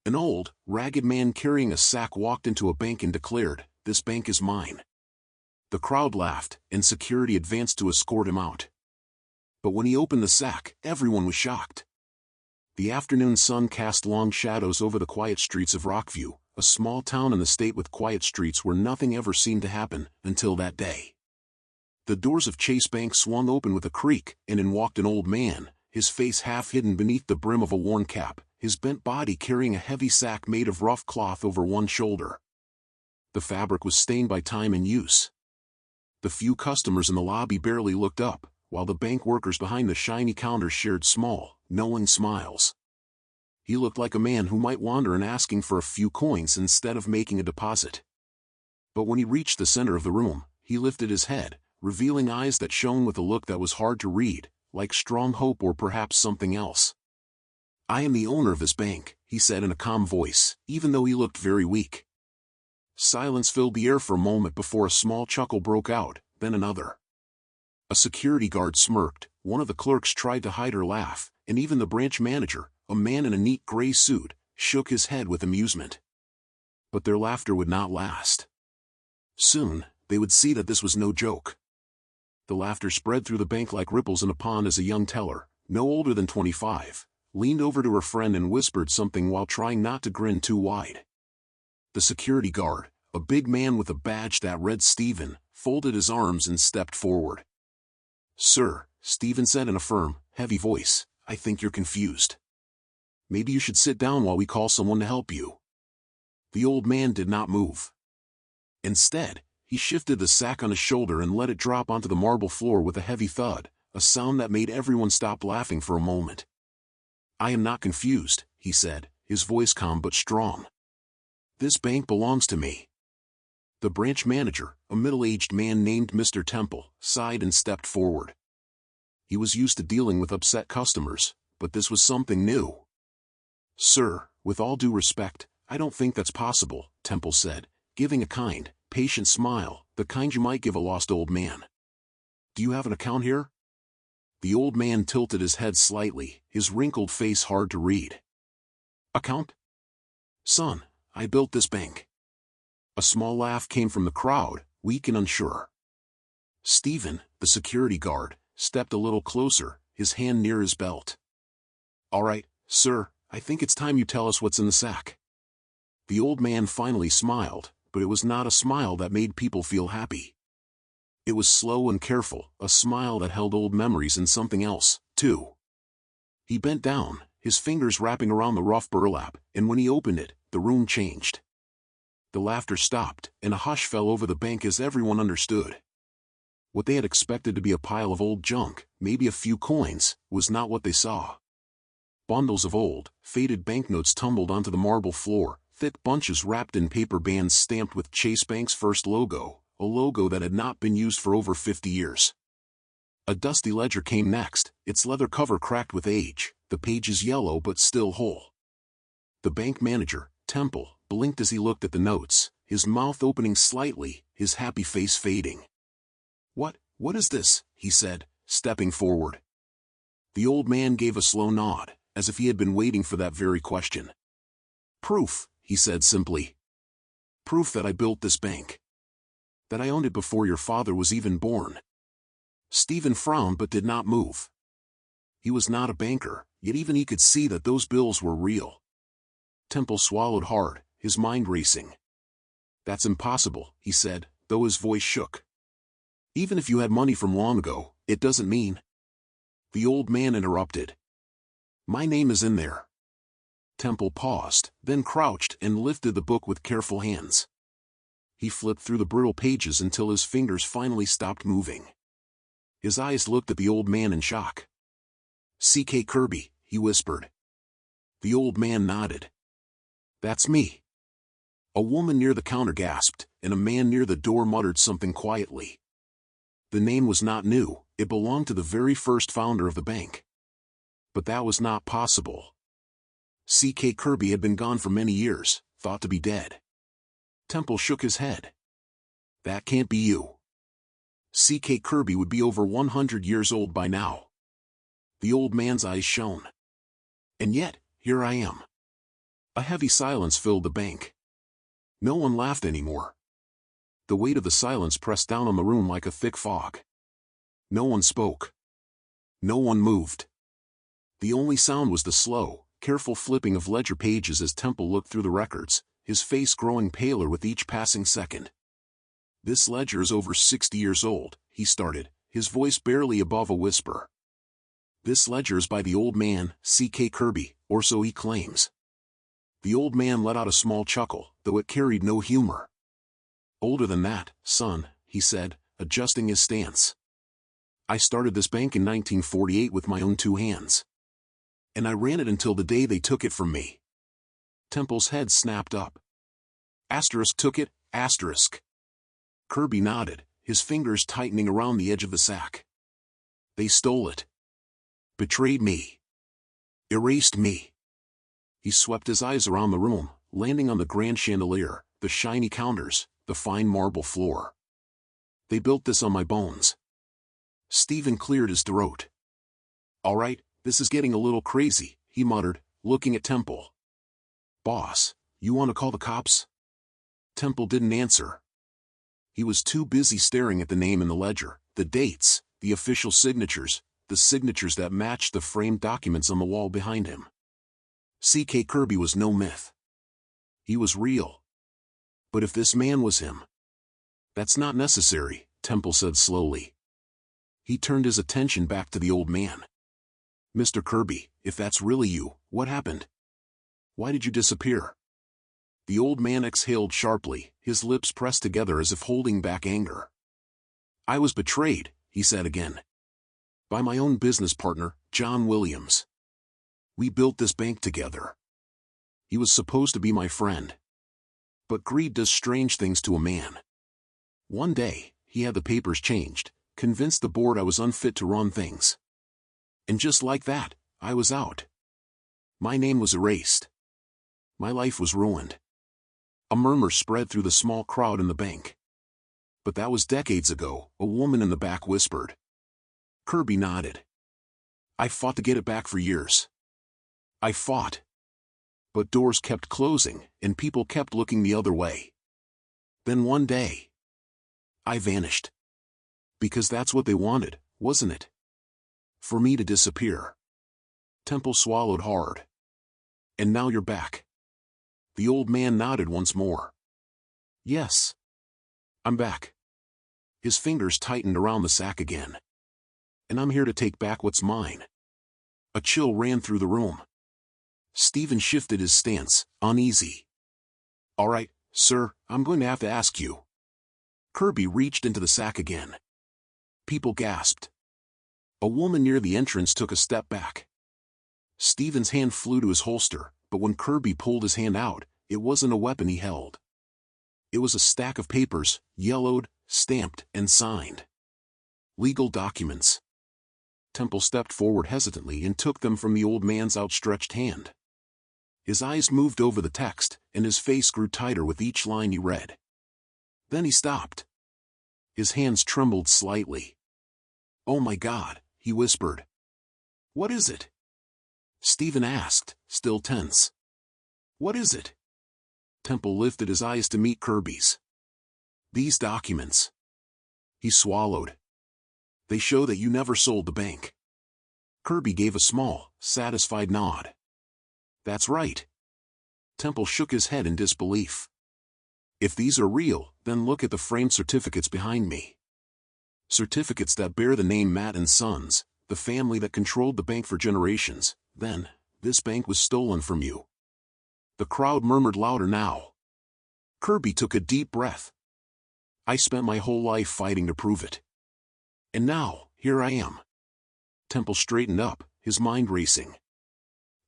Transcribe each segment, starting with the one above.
An old, ragged man carrying a sack walked into a bank and declared, "This bank is mine." The crowd laughed, and security advanced to escort him out. But when he opened the sack, everyone was shocked. The afternoon sun cast long shadows over the quiet streets of Rockview, a small town in the state with quiet streets where nothing ever seemed to happen until that day. The doors of Chase Bank swung open with a creak, and in walked an old man, his face half hidden beneath the brim of a worn cap, his bent body carrying a heavy sack made of rough cloth over one shoulder. The fabric was stained by time and use. The few customers in the lobby barely looked up, while the bank workers behind the shiny counters shared small, knowing smiles. He looked like a man who might wander in asking for a few coins instead of making a deposit. But when he reached the center of the room, he lifted his head, revealing eyes that shone with a look that was hard to read, like strong hope or perhaps something else. "I am the owner of this bank," he said in a calm voice, even though he looked very weak. Silence filled the air for a moment before a small chuckle broke out, then another. A security guard smirked, one of the clerks tried to hide her laugh, and even the branch manager, a man in a neat gray suit, shook his head with amusement. But their laughter would not last. Soon, they would see that this was no joke. The laughter spread through the bank like ripples in a pond as a young teller, no older than 25, leaned over to her friend and whispered something while trying not to grin too wide. The security guard, a big man with a badge that read Stephen, folded his arms and stepped forward. "Sir," Stephen said in a firm, heavy voice, "I think you're confused. Maybe you should sit down while we call someone to help you." The old man did not move. Instead, he shifted the sack on his shoulder and let it drop onto the marble floor with a heavy thud, a sound that made everyone stop laughing for a moment. "I am not confused," he said, his voice calm but strong. "This bank belongs to me." The branch manager, a middle-aged man named Mr. Temple, sighed and stepped forward. He was used to dealing with upset customers, but this was something new. "Sir, with all due respect, I don't think that's possible," Temple said, giving a kind, patient smile, the kind you might give a lost old man. "Do you have an account here?" The old man tilted his head slightly, his wrinkled face hard to read. "Account? Son, I built this bank." A small laugh came from the crowd, weak and unsure. Stephen, the security guard, stepped a little closer, his hand near his belt. "All right, sir, I think it's time you tell us what's in the sack." The old man finally smiled, but it was not a smile that made people feel happy. It was slow and careful, a smile that held old memories and something else, too. He bent down, his fingers wrapping around the rough burlap, and when he opened it, the room changed. The laughter stopped, and a hush fell over the bank as everyone understood. What they had expected to be a pile of old junk, maybe a few coins, was not what they saw. Bundles of old, faded banknotes tumbled onto the marble floor, thick bunches wrapped in paper bands stamped with Chase Bank's first logo, a logo that had not been used for over 50 years. A dusty ledger came next, its leather cover cracked with age, the pages yellow but still whole. The bank manager, Temple, blinked as he looked at the notes, his mouth opening slightly, his happy face fading. What is this?" he said, stepping forward. The old man gave a slow nod, as if he had been waiting for that very question. "Proof," he said simply. "Proof that I built this bank. That I owned it before your father was even born." Stephen frowned but did not move. He was not a banker, yet even he could see that those bills were real. Temple swallowed hard, his mind racing. "That's impossible," he said, though his voice shook. "Even if you had money from long ago, it doesn't mean—" The old man interrupted. "My name is in there." Temple paused, then crouched and lifted the book with careful hands. He flipped through the brittle pages until his fingers finally stopped moving. His eyes looked at the old man in shock. "C.K. Kirby," he whispered. The old man nodded. "That's me." A woman near the counter gasped, and a man near the door muttered something quietly. The name was not new, it belonged to the very first founder of the bank. But that was not possible. C.K. Kirby had been gone for many years, thought to be dead. Temple shook his head. "That can't be you. C.K. Kirby would be over 100 years old by now." The old man's eyes shone. "And yet, here I am." A heavy silence filled the bank. No one laughed anymore. The weight of the silence pressed down on the room like a thick fog. No one spoke. No one moved. The only sound was the slow, careful flipping of ledger pages as Temple looked through the records, his face growing paler with each passing second. "This ledger is over 60 years old," he started, his voice barely above a whisper. "This ledger is by the old man, C.K. Kirby, or so he claims." The old man let out a small chuckle, though it carried no humor. "Older than that, son," he said, adjusting his stance. "I started this bank in 1948 with my own two hands. And I ran it until the day they took it from me." Temple's head snapped up. "Asterisk took it, asterisk." Kirby nodded, his fingers tightening around the edge of the sack. "They stole it. Betrayed me. Erased me." He swept his eyes around the room, landing on the grand chandelier, the shiny counters, the fine marble floor. "They built this on my bones." Stephen cleared his throat. "All right, this is getting a little crazy," he muttered, looking at Temple. "Boss, you want to call the cops?" Temple didn't answer. He was too busy staring at the name in the ledger, the dates, the official signatures, the signatures that matched the framed documents on the wall behind him. C.K. Kirby was no myth. He was real. But if this man was him... "That's not necessary," Temple said slowly. He turned his attention back to the old man. "Mr. Kirby, if that's really you, what happened? Why did you disappear?" The old man exhaled sharply, his lips pressed together as if holding back anger. "I was betrayed," he said again. "By my own business partner, John Williams. We built this bank together. He was supposed to be my friend. But greed does strange things to a man. One day, he had the papers changed, convinced the board I was unfit to run things. And just like that, I was out. My name was erased. My life was ruined." A murmur spread through the small crowd in the bank. "But that was decades ago," a woman in the back whispered. Kirby nodded. "I fought to get it back for years. I fought. But doors kept closing, and people kept looking the other way. Then one day, I vanished. Because that's what they wanted, wasn't it? For me to disappear." Temple swallowed hard. "And now you're back." The old man nodded once more. "Yes. I'm back." His fingers tightened around the sack again. "And I'm here to take back what's mine." A chill ran through the room. Stephen shifted his stance, uneasy. "All right, sir, I'm going to have to ask you." Kirby reached into the sack again. People gasped. A woman near the entrance took a step back. Stephen's hand flew to his holster, but when Kirby pulled his hand out, it wasn't a weapon he held. It was a stack of papers, yellowed, stamped, and signed. Legal documents. Temple stepped forward hesitantly and took them from the old man's outstretched hand. His eyes moved over the text, and his face grew tighter with each line he read. Then he stopped. His hands trembled slightly. "Oh my God," he whispered. "What is it?" Stephen asked, still tense. "What is it?" Temple lifted his eyes to meet Kirby's. "These documents." He swallowed. "They show that you never sold the bank." Kirby gave a small, satisfied nod. "That's right." Temple shook his head in disbelief. "If these are real, then look at the framed certificates behind me. Certificates that bear the name Matt and Sons, the family that controlled the bank for generations. Then, this bank was stolen from you." The crowd murmured louder now. Kirby took a deep breath. "I spent my whole life fighting to prove it. And now, here I am." Temple straightened up, his mind racing.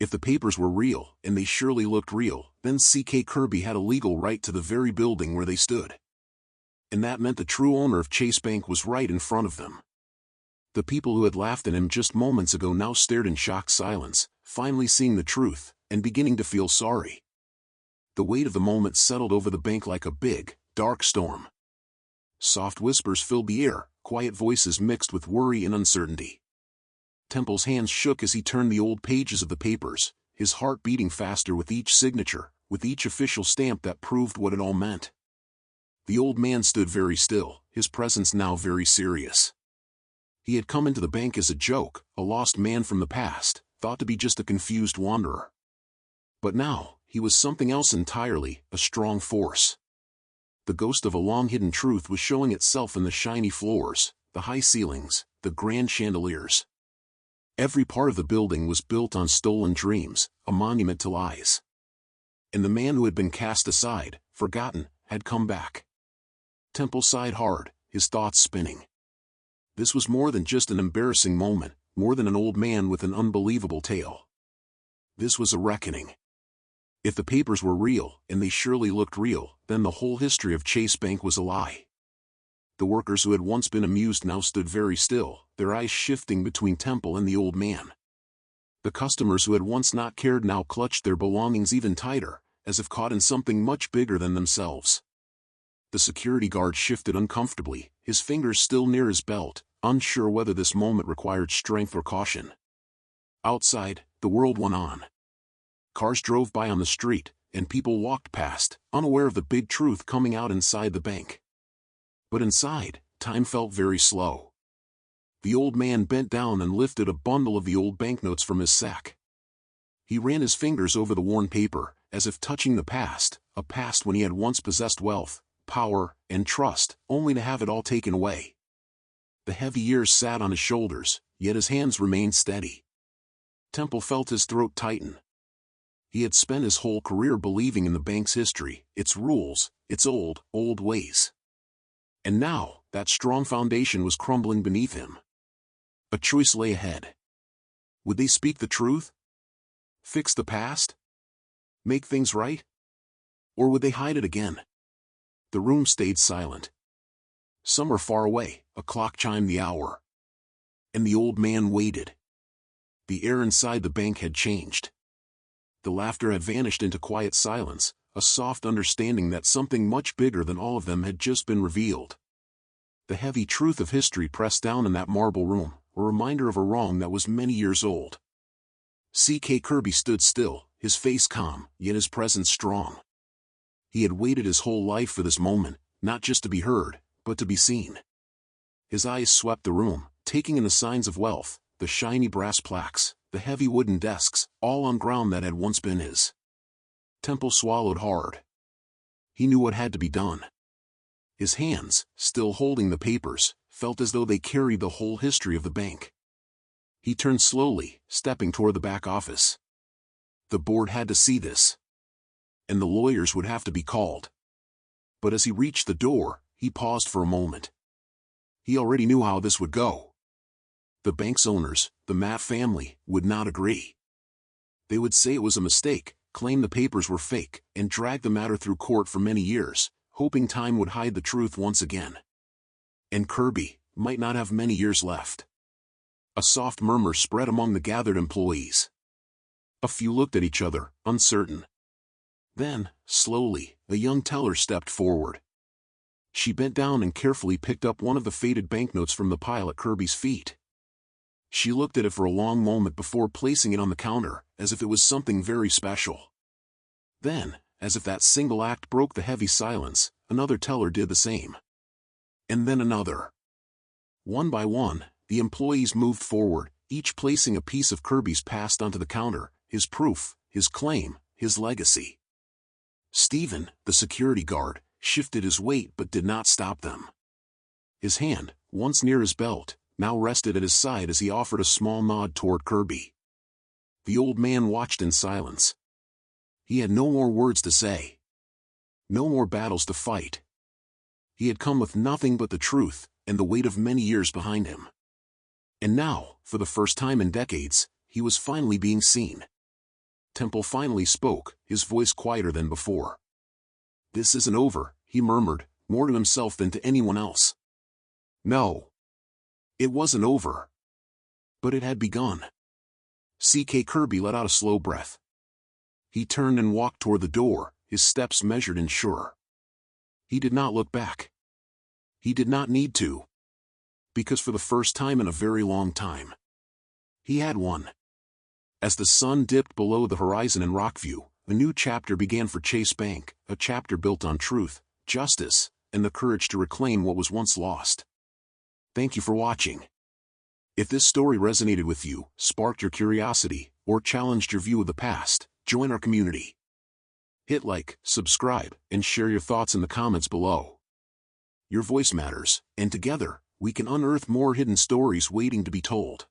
If the papers were real, and they surely looked real, then C.K. Kirby had a legal right to the very building where they stood. And that meant the true owner of Chase Bank was right in front of them. The people who had laughed at him just moments ago now stared in shocked silence, finally seeing the truth, and beginning to feel sorry. The weight of the moment settled over the bank like a big, dark storm. Soft whispers filled the air, quiet voices mixed with worry and uncertainty. Temple's hands shook as he turned the old pages of the papers, his heart beating faster with each signature, with each official stamp that proved what it all meant. The old man stood very still, his presence now very serious. He had come into the bank as a joke, a lost man from the past, thought to be just a confused wanderer. But now, he was something else entirely, a strong force. The ghost of a long-hidden truth was showing itself in the shiny floors, the high ceilings, the grand chandeliers. Every part of the building was built on stolen dreams, a monument to lies. And the man who had been cast aside, forgotten, had come back. Temple sighed hard, his thoughts spinning. This was more than just an embarrassing moment, more than an old man with an unbelievable tale. This was a reckoning. If the papers were real, and they surely looked real, then the whole history of Chase Bank was a lie. The workers who had once been amused now stood very still, their eyes shifting between Temple and the old man. The customers who had once not cared now clutched their belongings even tighter, as if caught in something much bigger than themselves. The security guard shifted uncomfortably, his fingers still near his belt, unsure whether this moment required strength or caution. Outside, the world went on. Cars drove by on the street, and people walked past, unaware of the big truth coming out inside the bank. But inside, time felt very slow. The old man bent down and lifted a bundle of the old banknotes from his sack. He ran his fingers over the worn paper, as if touching the past, a past when he had once possessed wealth, power, and trust, only to have it all taken away. The heavy years sat on his shoulders, yet his hands remained steady. Temple felt his throat tighten. He had spent his whole career believing in the bank's history, its rules, its old ways. And now, that strong foundation was crumbling beneath him. A choice lay ahead. Would they speak the truth? Fix the past? Make things right? Or would they hide it again? The room stayed silent. Somewhere far away, a clock chimed the hour. And the old man waited. The air inside the bank had changed. The laughter had vanished into quiet silence, a soft understanding that something much bigger than all of them had just been revealed. The heavy truth of history pressed down in that marble room, a reminder of a wrong that was many years old. C.K. Kirby stood still, his face calm, yet his presence strong. He had waited his whole life for this moment, not just to be heard, but to be seen. His eyes swept the room, taking in the signs of wealth, the shiny brass plaques, the heavy wooden desks, all on ground that had once been his. Temple swallowed hard. He knew what had to be done. His hands, still holding the papers, felt as though they carried the whole history of the bank. He turned slowly, stepping toward the back office. The board had to see this. And the lawyers would have to be called. But as he reached the door, he paused for a moment. He already knew how this would go. The bank's owners, the Matt family, would not agree. They would say it was a mistake, claim the papers were fake, and drag the matter through court for many years, hoping time would hide the truth once again. And Kirby might not have many years left. A soft murmur spread among the gathered employees. A few looked at each other, uncertain. Then, slowly, a young teller stepped forward. She bent down and carefully picked up one of the faded banknotes from the pile at Kirby's feet. She looked at it for a long moment before placing it on the counter, as if it was something very special. Then, as if that single act broke the heavy silence, another teller did the same. And then another. One by one, the employees moved forward, each placing a piece of Kirby's past onto the counter, his proof, his claim, his legacy. Stephen, the security guard, shifted his weight but did not stop them. His hand, once near his belt, now rested at his side as he offered a small nod toward Kirby. The old man watched in silence. He had no more words to say. No more battles to fight. He had come with nothing but the truth, and the weight of many years behind him. And now, for the first time in decades, he was finally being seen. Temple finally spoke, his voice quieter than before. "This isn't over," he murmured, more to himself than to anyone else. No. It wasn't over. But it had begun. C.K. Kirby let out a slow breath. He turned and walked toward the door, his steps measured and sure. He did not look back. He did not need to. Because for the first time in a very long time, he had won. As the sun dipped below the horizon in Rockview, a new chapter began for Chase Bank, a chapter built on truth, justice, and the courage to reclaim what was once lost. Thank you for watching. If this story resonated with you, sparked your curiosity, or challenged your view of the past, join our community. Hit like, subscribe, and share your thoughts in the comments below. Your voice matters, and together, we can unearth more hidden stories waiting to be told.